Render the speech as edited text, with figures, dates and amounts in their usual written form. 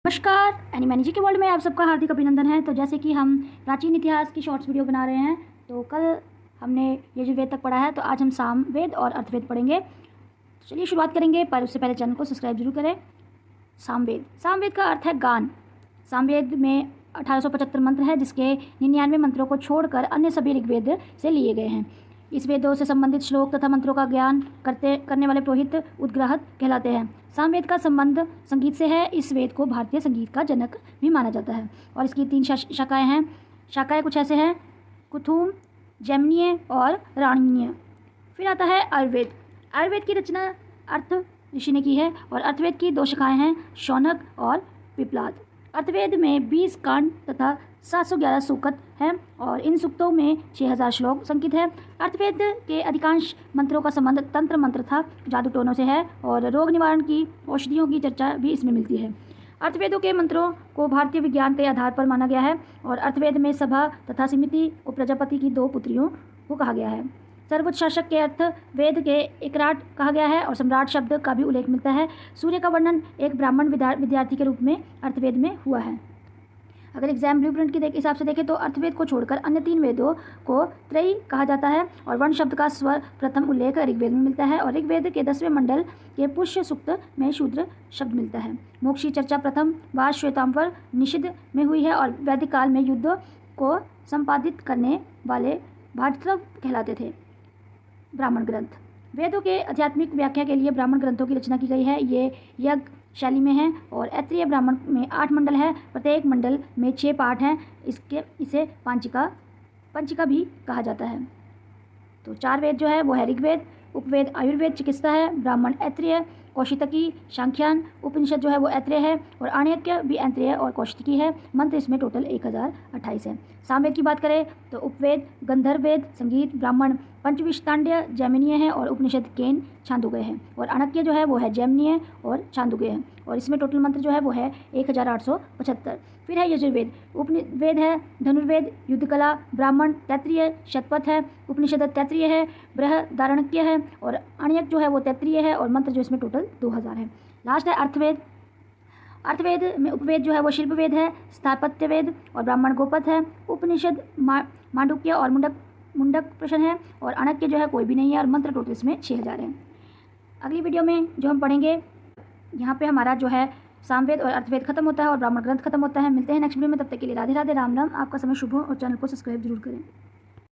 नमस्कार, एनिमैनी जी के वर्ल्ड में आप सबका हार्दिक अभिनंदन है। तो जैसे कि हम प्राचीन इतिहास की शॉर्ट्स वीडियो बना रहे हैं, तो कल हमने यजुर्वेद तक पढ़ा है, तो आज हम सामवेद और अर्थवेद पढ़ेंगे। तो चलिए शुरुआत करेंगे, पर उससे पहले चैनल को सब्सक्राइब जरूर करें। सामवेद का अर्थ है गान। सामवेद में 1875 मंत्र है, जिसके 99 मंत्रों को छोड़कर अन्य सभी ऋग्वेद से लिए गए हैं। इस वेदों से संबंधित श्लोक तथा मंत्रों का ज्ञान करने वाले पुरोहित उद्ग्रहत कहलाते हैं। सामवेद का संबंध संगीत से है। इस वेद को भारतीय संगीत का जनक भी माना जाता है और इसकी 3 शाखाएं हैं। शाखाएं कुछ ऐसे हैं: कुथुम, जैमिनीय और राणीय। फिर आता है आयुर्वेद। आयुर्वेद की रचना अर्थ ऋषि ने की है और अर्थवेद की 2 शाखाएं हैं, शौनक और पिप्लाद। अर्थवेद में 20 कांड तथा 711 सूक्त हैं और इन सूक्तों में 6000 श्लोक संकित है। अर्थवेद के अधिकांश मंत्रों का संबंध तंत्र मंत्र तथा जादू टोनों से है और रोग निवारण की औषधियों की चर्चा भी इसमें मिलती है। अर्थवेदों के मंत्रों को भारतीय विज्ञान के आधार पर माना गया है और अर्थवेद में सभा तथा समिति को प्रजापति की 2 पुत्रियों को कहा गया है। सर्वोच्च शासक के अर्थ वेद के एकराट कहा गया है और सम्राट शब्द का भी उल्लेख मिलता है। सूर्य का वर्णन एक ब्राह्मण विद्यार्थी के रूप में अर्थवेद में हुआ है। अगर एग्जाम ब्लूप्रिंट के हिसाब से देखें तो अर्थवेद को छोड़कर अन्य 3 वेदों को त्रयी कहा जाता है और वर्ण शब्द का स्वर प्रथम उल्लेख ऋग्वेद में मिलता है और ऋग्वेद के 10वें मंडल के पुष्य सूक्त में शूद्र शब्द मिलता है। मोक्ष की चर्चा प्रथम बार श्वेतांबर निषिद्ध में हुई है और वैदिक काल में युद्ध को संपादित करने वाले भाटृव कहलाते थे। ब्राह्मण ग्रंथ। वेदों के आध्यात्मिक व्याख्या के लिए ब्राह्मण ग्रंथों की रचना की गई है। ये यज्ञ शैली में है और ऐत्रेय ब्राह्मण में 8 मंडल है। प्रत्येक मंडल में 6 पाठ हैं। इसे पंचिका भी कहा जाता है। तो 4 वेद जो है वो है ऋग्वेद, उपवेद आयुर्वेद चिकित्सा है, ब्राह्मण ऐत्रेय, कौशितकी, सांख्यान, उपनिषद जो है वो ऐत्रेय है और आण्यक्य भी ऐत्रेय और कौशितकी है। मंत्र इसमें टोटल 1028 है। सामवेद की बात करें तो उपवेद गंधर्ववेद संगीत, ब्राह्मण पंचविष्टांड्य जैमिनीय है और उपनिषद केन छांदोग्य है और अणक्य जो है वो है जैमिनीय और छांदोग्य है और इसमें टोटल मंत्र जो है वो है 1875। फिर है यजुर्वेद। उपवेद है धनुर्वेद, युद्धकला, ब्राह्मण तैत्रीय, शतपथ है, उपनिषद तैत्रीय है, बृहदारण्यक है और अण्यक जो है वो तैत्रीय है और मंत्र जो इसमें टोटल 2000 है। लास्ट है अर्थवेद। अर्थवेद में उपवेद जो है वो शिल्पवेद है, स्थापत्य वेद और ब्राह्मण गोपथ है, उपनिषद मांडुक्य और मुंडक प्रश्न है और अणक्य जो है कोई भी नहीं है और मंत्र टोटल इसमें 6000 है। अगली वीडियो में जो हम पढ़ेंगे, यहाँ पे हमारा जो है सामवेद और अर्थवेद खत्म होता है और ब्राह्मण ग्रंथ खत्म होता है। मिलते हैं नेक्स्ट वीडियो में, तब तक के लिए राधे राधे, राम राम। आपका समय शुभ हो और चैनल को सब्सक्राइब जरूर करें।